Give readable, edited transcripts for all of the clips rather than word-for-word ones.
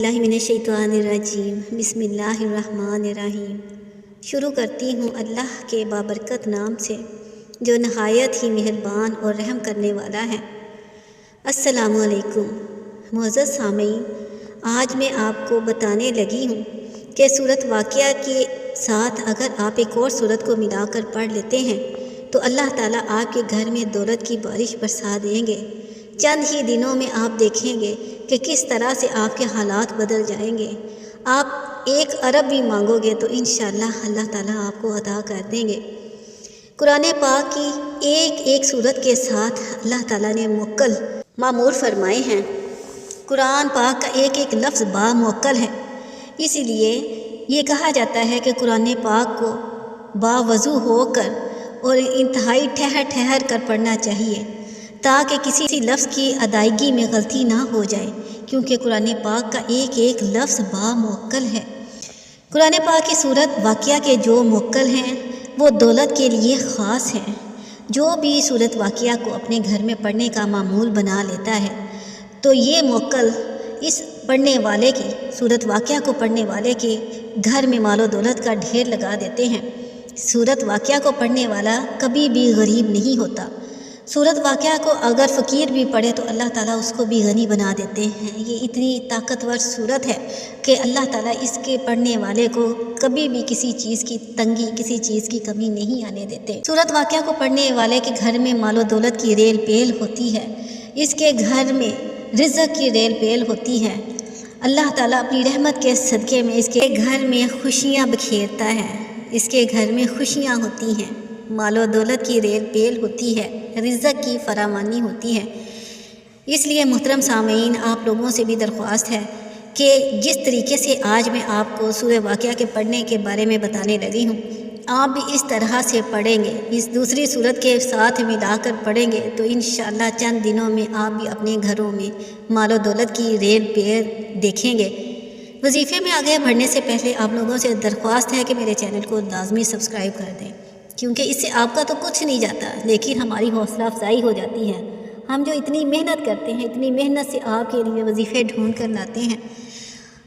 اللہ من الشیطان الرجیم بسم اللہ الرحمن الرحیم۔ شروع کرتی ہوں اللہ کے بابرکت نام سے جو نہایت ہی مہربان اور رحم کرنے والا ہے۔ السلام علیکم معزز سامعین، آج میں آپ کو بتانے لگی ہوں کہ سورت واقعہ کے ساتھ اگر آپ ایک اور سورت کو ملا کر پڑھ لیتے ہیں تو اللہ تعالیٰ آپ کے گھر میں دولت کی بارش برسا دیں گے۔ چند ہی دنوں میں آپ دیکھیں گے کہ کس طرح سے آپ کے حالات بدل جائیں گے۔ آپ 1 ارب بھی مانگو گے تو انشاءاللہ اللہ تعالیٰ آپ کو عطا کر دیں گے۔ قرآن پاک کی ایک سورت کے ساتھ اللہ تعالیٰ نے موکل معمور فرمائے ہیں۔ قرآن پاک کا ایک لفظ باموکل ہے، اسی لیے یہ کہا جاتا ہے کہ قرآن پاک کو باوضو ہو کر اور انتہائی ٹھہر کر پڑھنا چاہیے تاکہ کسی لفظ کی ادائیگی میں غلطی نہ ہو جائے، کیونکہ قرآن پاک کا ایک لفظ باموکل ہے۔ قرآن پاک کی سورت واقعہ کے جو موکل ہیں وہ دولت کے لیے خاص ہیں۔ جو بھی سورت واقعہ کو اپنے گھر میں پڑھنے کا معمول بنا لیتا ہے تو یہ موکل اس پڑھنے والے کی سورت واقعہ کو پڑھنے والے کے گھر میں مال و دولت کا ڈھیر لگا دیتے ہیں۔ سورت واقعہ کو پڑھنے والا کبھی بھی غریب نہیں ہوتا۔ سورت واقعہ کو اگر فقیر بھی پڑھے تو اللہ تعالیٰ اس کو بھی غنی بنا دیتے ہیں۔ یہ اتنی طاقتور سورت ہے کہ اللہ تعالیٰ اس کے پڑھنے والے کو کبھی بھی کسی چیز کی تنگی، کسی چیز کی کمی نہیں آنے دیتے۔ سورت واقعہ کو پڑھنے والے کے گھر میں مال و دولت کی ریل پیل ہوتی ہے، اس کے گھر میں رزق کی ریل پیل ہوتی ہے۔ اللہ تعالیٰ اپنی رحمت کے صدقے میں اس کے گھر میں خوشیاں بکھیرتا ہے، اس کے گھر میں خوشیاں ہوتی ہیں، مال و دولت کی ریل پیل ہوتی ہے، رزق کی فراوانی ہوتی ہے۔ اس لیے محترم سامعین، آپ لوگوں سے بھی درخواست ہے کہ جس طریقے سے آج میں آپ کو سورہ واقعہ کے پڑھنے کے بارے میں بتانے لگی ہوں، آپ بھی اس طرح سے پڑھیں گے، اس دوسری سورت کے ساتھ ملا کر پڑھیں گے تو انشاءاللہ چند دنوں میں آپ بھی اپنے گھروں میں مال و دولت کی ریل پیل دیکھیں گے۔ وظیفے میں آگے بڑھنے سے پہلے آپ لوگوں سے درخواست ہے کہ میرے چینل کو لازمی سبسکرائب کر دیں، کیونکہ اس سے آپ کا تو کچھ نہیں جاتا لیکن ہماری حوصلہ افزائی ہو جاتی ہے۔ ہم جو اتنی محنت کرتے ہیں، اتنی محنت سے آپ کے لیے وظیفے ڈھونڈ کر لاتے ہیں،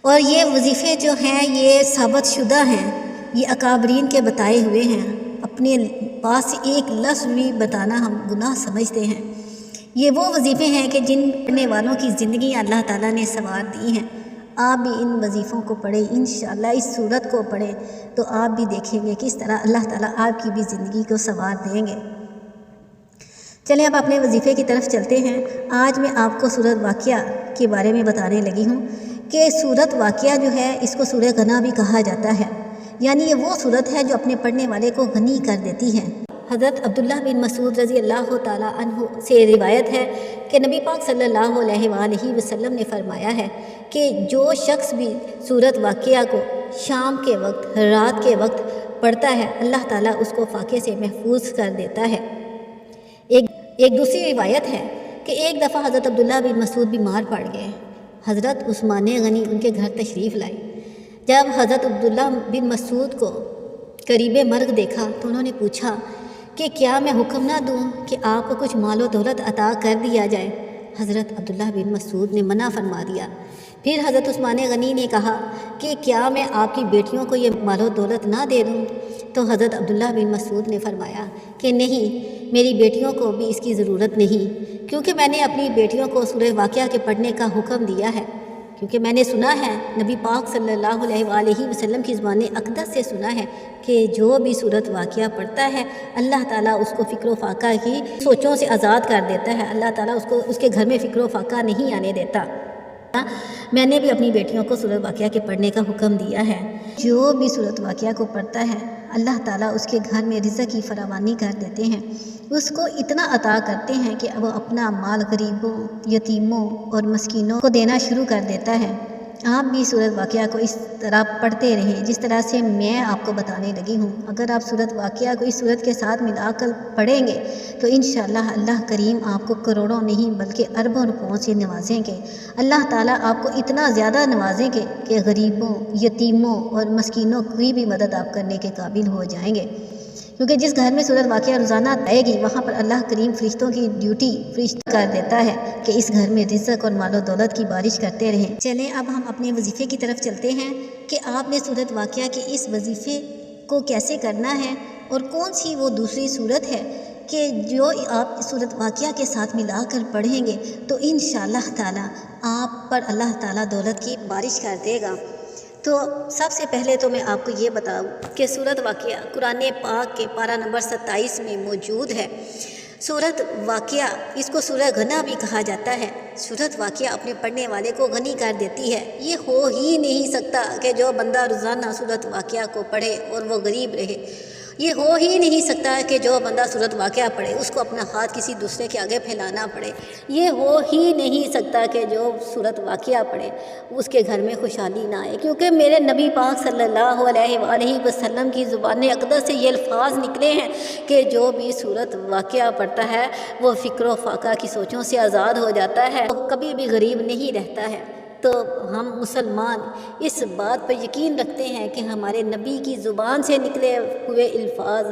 اور یہ وظیفے جو ہیں یہ ثابت شدہ ہیں، یہ اکابرین کے بتائے ہوئے ہیں۔ اپنے پاس سے ایک لفظ بھی بتانا ہم گناہ سمجھتے ہیں۔ یہ وہ وظیفے ہیں کہ جن پڑھنے والوں کی زندگی اللہ تعالیٰ نے سنوار دی ہیں۔ آپ بھی ان وظیفوں کو پڑھیں، انشاءاللہ اس سورت کو پڑھیں تو آپ بھی دیکھیں گے کس طرح اللہ تعالیٰ آپ کی بھی زندگی کو سنوار دیں گے۔ چلیں اب اپنے وظیفے کی طرف چلتے ہیں۔ آج میں آپ کو سورت واقعہ کے بارے میں بتانے لگی ہوں کہ سورت واقعہ جو ہے اس کو سورہ غنا بھی کہا جاتا ہے، یعنی یہ وہ سورت ہے جو اپنے پڑھنے والے کو غنی کر دیتی ہے۔ حضرت عبداللہ بن مسعود رضی اللہ تعالیٰ عنہ سے روایت ہے کہ نبی پاک صلی اللہ علیہ وآلہ وسلم نے فرمایا ہے کہ جو شخص بھی سورت واقعہ کو شام کے وقت، رات کے وقت پڑھتا ہے، اللہ تعالیٰ اس کو فاقے سے محفوظ کر دیتا ہے۔ ایک دوسری روایت ہے کہ ایک دفعہ حضرت عبداللہ بن مسعود بیمار پڑ گئے۔ حضرت عثمان غنی ان کے گھر تشریف لائے۔ جب حضرت عبداللہ بن مسعود کو قریب مرگ دیکھا تو انہوں نے پوچھا کہ کیا میں حکم نہ دوں کہ آپ کو کچھ مال و دولت عطا کر دیا جائے؟ حضرت عبداللہ بن مسعود نے منع فرما دیا۔ پھر حضرت عثمان غنی نے کہا کہ کیا میں آپ کی بیٹیوں کو یہ مال و دولت نہ دے دوں؟ تو حضرت عبداللہ بن مسعود نے فرمایا کہ نہیں، میری بیٹیوں کو بھی اس کی ضرورت نہیں، کیونکہ میں نے اپنی بیٹیوں کو سورہ واقعہ کے پڑھنے کا حکم دیا ہے، کیونکہ میں نے سنا ہے، نبی پاک صلی اللہ علیہ وآلہ وسلم کی زبان اقدس سے سنا ہے کہ جو بھی سورت واقعہ پڑھتا ہے اللہ تعالیٰ اس کو فکر و فاقہ کی سوچوں سے آزاد کر دیتا ہے، اللہ تعالیٰ اس کے گھر میں فکر و فاقہ نہیں آنے دیتا۔ میں نے بھی اپنی بیٹیوں کو سورت واقعہ کے پڑھنے کا حکم دیا ہے۔ جو بھی سورت واقعہ کو پڑھتا ہے اللہ تعالیٰ اس کے گھر میں رزق کی فراوانی کر دیتے ہیں، اس کو اتنا عطا کرتے ہیں کہ وہ اپنا مال غریبوں، یتیموں اور مسکینوں کو دینا شروع کر دیتا ہے۔ آپ بھی سورت واقعہ کو اس طرح پڑھتے رہیں جس طرح سے میں آپ کو بتانے لگی ہوں۔ اگر آپ سورت واقعہ کو اس سورت کے ساتھ ملا کر پڑھیں گے تو انشاءاللہ اللہ کریم آپ کو کروڑوں نہیں بلکہ اربوں روپوں سے نوازیں گے۔ اللہ تعالیٰ آپ کو اتنا زیادہ نوازیں گے کہ غریبوں، یتیموں اور مسکینوں کی بھی مدد آپ کرنے کے قابل ہو جائیں گے۔ کیونکہ جس گھر میں سورت واقعہ روزانہ آئے گی وہاں پر اللہ کریم فرشتوں کی ڈیوٹی فرشتہ کر دیتا ہے کہ اس گھر میں رزق اور مال و دولت کی بارش کرتے رہیں۔ چلیں اب ہم اپنے وظیفے کی طرف چلتے ہیں کہ آپ نے سورت واقعہ کے اس وظیفے کو کیسے کرنا ہے اور کون سی وہ دوسری صورت ہے کہ جو آپ سورت واقعہ کے ساتھ ملا کر پڑھیں گے تو انشاءاللہ تعالی آپ پر اللہ تعالی دولت کی بارش کر دے گا۔ تو سب سے پہلے تو میں آپ کو یہ بتاؤں کہ سورت واقعہ قرآن پاک کے پارہ نمبر 27 میں موجود ہے۔ سورت واقعہ اس کو سورہ غنا بھی کہا جاتا ہے۔ سورت واقعہ اپنے پڑھنے والے کو غنی کر دیتی ہے۔ یہ ہو ہی نہیں سکتا کہ جو بندہ روزانہ سورت واقعہ کو پڑھے اور وہ غریب رہے۔ یہ ہو ہی نہیں سکتا کہ جو بندہ سورت واقعہ پڑھے اس کو اپنا ہاتھ کسی دوسرے کے آگے پھیلانا پڑے۔ یہ ہو ہی نہیں سکتا کہ جو سورت واقعہ پڑھے اس کے گھر میں خوشحالی نہ آئے، کیونکہ میرے نبی پاک صلی اللہ علیہ وآلہ وسلم کی زبان اقدس سے یہ الفاظ نکلے ہیں کہ جو بھی سورت واقعہ پڑھتا ہے وہ فکر و فاقہ کی سوچوں سے آزاد ہو جاتا ہے، وہ کبھی بھی غریب نہیں رہتا ہے۔ تو ہم مسلمان اس بات پر یقین رکھتے ہیں کہ ہمارے نبی کی زبان سے نکلے ہوئے الفاظ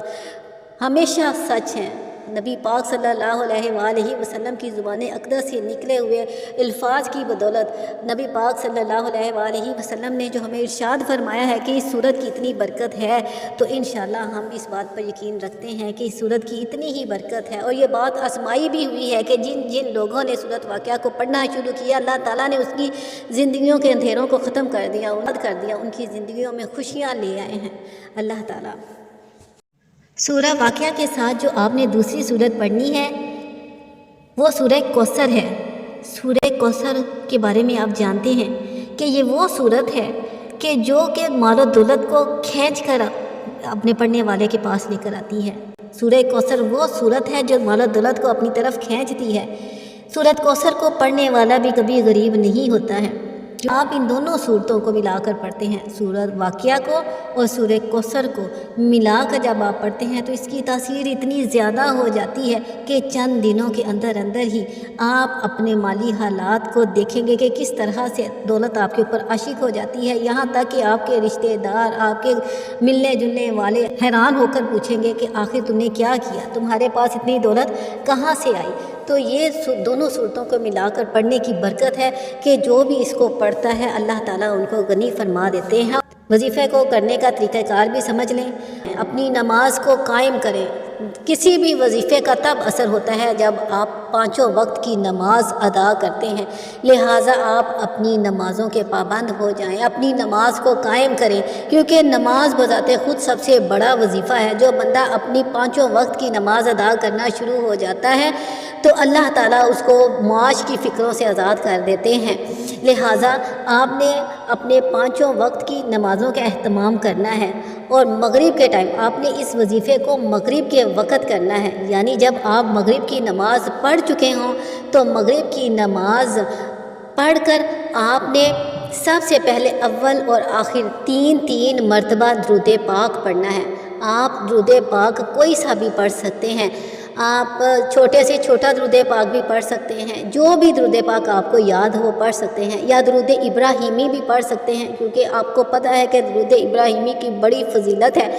ہمیشہ سچ ہیں۔ نبی پاک صلی اللہ علیہ وآلہ وسلم کی زبان اقدس سے نکلے ہوئے الفاظ کی بدولت نبی پاک صلی اللہ علیہ وآلہ وسلم نے جو ہمیں ارشاد فرمایا ہے کہ اس سورت کی اتنی برکت ہے، تو انشاءاللہ ہم اس بات پر یقین رکھتے ہیں کہ اس سورت کی اتنی ہی برکت ہے۔ اور یہ بات آزمائی بھی ہوئی ہے کہ جن جن لوگوں نے سورت واقعہ کو پڑھنا شروع کیا اللہ تعالیٰ نے اس کی زندگیوں کے اندھیروں کو ختم کر دیا، ان کی زندگیوں میں خوشیاں لے آئے ہیں اللہ تعالیٰ۔ سورہ واقعہ کے ساتھ جو آپ نے دوسری سورت پڑھنی ہے وہ سورہ کوثر ہے۔ سورہ کوثر کے بارے میں آپ جانتے ہیں کہ یہ وہ سورت ہے کہ جو کہ مال و دولت کو کھینچ کر اپنے پڑھنے والے کے پاس لے کر آتی ہے۔ سورہ کوثر وہ سورت ہے جو مال و دولت کو اپنی طرف کھینچتی ہے۔ سورت کوثر کو پڑھنے والا بھی کبھی غریب نہیں ہوتا ہے۔ آپ ان دونوں صورتوں کو ملا کر پڑھتے ہیں، سورت واقعہ کو اور سورہ کوثر کو ملا کر جب آپ پڑھتے ہیں تو اس کی تاثیر اتنی زیادہ ہو جاتی ہے کہ چند دنوں کے اندر ہی آپ اپنے مالی حالات کو دیکھیں گے کہ کس طرح سے دولت آپ کے اوپر عاشق ہو جاتی ہے، یہاں تک کہ آپ کے رشتہ دار، آپ کے ملنے جلنے والے حیران ہو کر پوچھیں گے کہ آخر تم نے کیا کیا، تمہارے پاس اتنی دولت کہاں سے آئی۔ تو یہ دونوں صورتوں کو ملا کر پڑھنے کی برکت ہے کہ جو بھی اس کو پڑھتا ہے اللہ تعالیٰ ان کو غنی فرما دیتے ہیں۔ وظیفے کو کرنے کا طریقہ کار بھی سمجھ لیں، اپنی نماز کو قائم کریں۔ کسی بھی وظیفے کا تب اثر ہوتا ہے جب آپ پانچوں وقت کی نماز ادا کرتے ہیں، لہٰذا آپ اپنی نمازوں کے پابند ہو جائیں، اپنی نماز کو قائم کریں، کیونکہ نماز بذات خود سب سے بڑا وظیفہ ہے۔ جو بندہ اپنی پانچوں وقت کی نماز ادا کرنا شروع ہو جاتا ہے تو اللہ تعالیٰ اس کو معاش کی فکروں سے آزاد کر دیتے ہیں۔ لہٰذا آپ نے اپنے پانچوں وقت کی نمازوں کا اہتمام کرنا ہے، اور مغرب کے ٹائم آپ نے اس وظیفے کو مغرب کے وقت کرنا ہے، یعنی جب آپ مغرب کی نماز پڑھ چکے ہوں تو مغرب کی نماز پڑھ کر آپ نے سب سے پہلے اول اور آخر تین مرتبہ درود پاک پڑھنا ہے۔ آپ درود پاک کوئی سا بھی پڑھ سکتے ہیں، آپ چھوٹے سے چھوٹا درود پاک بھی پڑھ سکتے ہیں، جو بھی درود پاک آپ کو یاد ہو پڑھ سکتے ہیں، یا درود ابراہیمی بھی پڑھ سکتے ہیں، کیونکہ آپ کو پتہ ہے کہ درود ابراہیمی کی بڑی فضیلت ہے،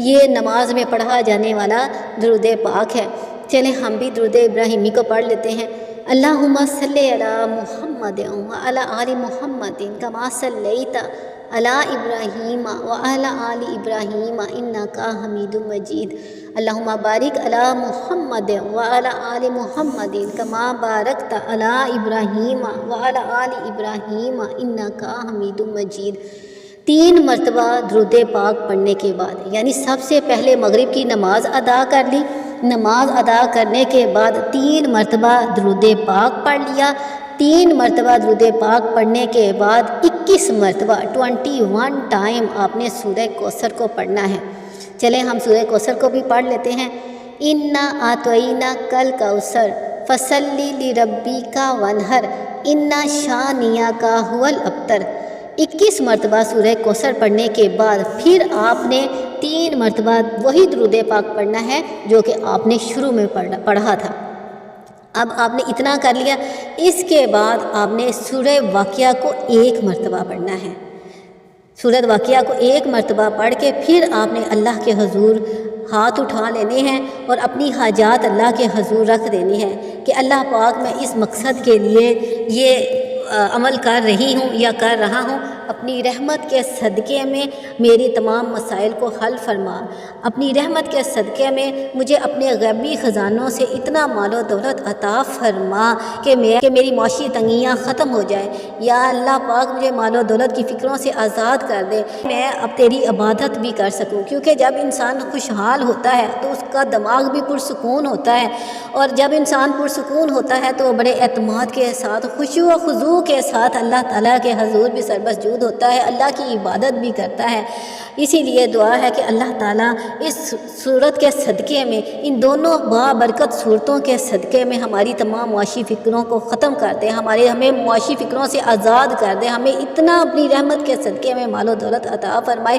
یہ نماز میں پڑھا جانے والا درود پاک ہے۔ چلیں ہم بھی درود ابراہیمی کو پڑھ لیتے ہیں۔ اللہم صلی علی محمد وعلی آل محمد کما صلیت علی ابراہیم وعلی آل ابراہیم انک حمید مجید۔ اللہم بارک علی محمد وعلی آل محمد کما بارکت علی ابراہیم وعلی آل ابراہیم انک حمید مجید۔ 3 مرتبہ درود پاک پڑھنے کے بعد، یعنی سب سے پہلے مغرب کی نماز ادا کر لی، نماز ادا کرنے کے بعد 3 مرتبہ درود پاک پڑھ لیا، 3 مرتبہ درود پاک پڑھنے کے بعد 21 مرتبہ 21 ٹائم آپ نے سورہ کوثر کو پڑھنا ہے۔ چلیں ہم سورہ کوثر کو بھی پڑھ لیتے ہیں۔ انا اعطیناک الکوثر فصلی لربک وانحر ان شانئک ھو الابتر۔ 21 مرتبہ سورہ کوثر پڑھنے کے بعد پھر آپ نے 3 مرتبہ وہی درود پاک پڑھنا ہے جو کہ آپ نے شروع میں پڑھا تھا۔ اب آپ نے اتنا کر لیا، اس کے بعد آپ نے سورہ واقعہ کو 1 مرتبہ پڑھنا ہے۔ سورۃ واقعہ کو ایک مرتبہ پڑھ کے پھر آپ نے اللہ کے حضور ہاتھ اٹھا لینے ہیں اور اپنی حاجات اللہ کے حضور رکھ دینی ہے کہ اللہ پاک میں اس مقصد کے لیے یہ عمل کر رہی ہوں یا کر رہا ہوں، اپنی رحمت کے صدقے میں میری تمام مسائل کو حل فرما، اپنی رحمت کے صدقے میں مجھے اپنے غیبی خزانوں سے اتنا مال و دولت عطا فرما کہ میری معاشی تنگیاں ختم ہو جائیں۔ یا اللہ پاک مجھے مال و دولت کی فکروں سے آزاد کر دے، میں اب تیری عبادت بھی کر سکوں، کیونکہ جب انسان خوشحال ہوتا ہے تو اس کا دماغ بھی پرسکون ہوتا ہے، اور جب انسان پرسکون ہوتا ہے تو وہ بڑے اعتماد کے ساتھ خشوع و خضوع کے ساتھ اللہ تعالیٰ کے حضور بھی سربسجود ہوتا ہے، اللہ کی عبادت بھی کرتا ہے۔ اسی لیے دعا ہے کہ اللہ تعالیٰ اس صورت کے صدقے میں، ان دونوں بابرکت صورتوں کے صدقے میں ہماری تمام معاشی فکروں کو ختم کر دے، ہمیں معاشی فکروں سے آزاد کر دے، ہمیں اتنا اپنی رحمت کے صدقے میں مال و دولت عطا فرمائے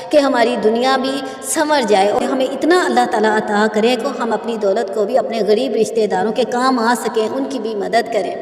کہ ہماری دنیا بھی سنور جائے، اور ہمیں اتنا اللہ تعالیٰ عطا کرے کہ ہم اپنی دولت کو بھی اپنے غریب رشتہ داروں کے کام آ سکیں، ان کی بھی مدد کریں۔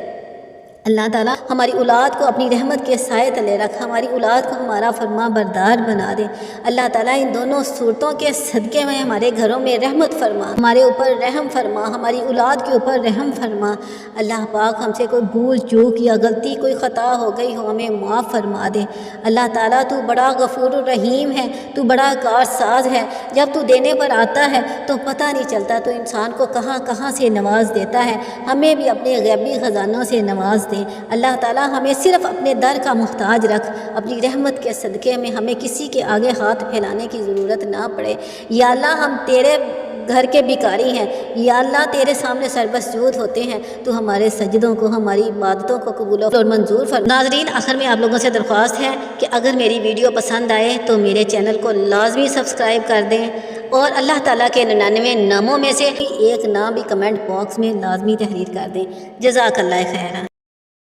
اللہ تعالیٰ ہماری اولاد کو اپنی رحمت کے سائے تلے رکھ، ہماری اولاد کو ہمارا فرما بردار بنا دے۔ اللہ تعالیٰ ان دونوں صورتوں کے صدقے میں ہمارے گھروں میں رحمت فرما، ہمارے اوپر رحم فرما، ہماری اولاد کے اوپر رحم فرما۔ اللہ پاک ہم سے کوئی بھول چوک یا غلطی کوئی خطا ہو گئی ہو ہمیں معاف فرما دے۔ اللہ تعالیٰ تو بڑا غفور الرحیم ہے، تو بڑا کارساز ہے، جب تو دینے پر آتا ہے تو پتہ نہیں چلتا تو انسان کو کہاں کہاں سے نواز دیتا ہے، ہمیں بھی اپنے غیبی خزانوں سے نواز دے۔ اللہ تعالیٰ ہمیں صرف اپنے در کا محتاج رکھ، اپنی رحمت کے صدقے میں ہمیں کسی کے آگے ہاتھ پھیلانے کی ضرورت نہ پڑے۔ یا اللہ ہم تیرے گھر کے بھکاری ہیں، یا اللہ تیرے سامنے سربسجود ہوتے ہیں، تو ہمارے سجدوں کو، ہماری عبادتوں کو قبول اور منظور فرما۔ ناظرین، آخر میں آپ لوگوں سے درخواست ہے کہ اگر میری ویڈیو پسند آئے تو میرے چینل کو لازمی سبسکرائب کر دیں، اور اللہ تعالیٰ کے 99 ناموں میں سے ایک نام بھی کمنٹ باکس میں لازمی تحریر کر دیں۔ جزاک اللہ خیرا۔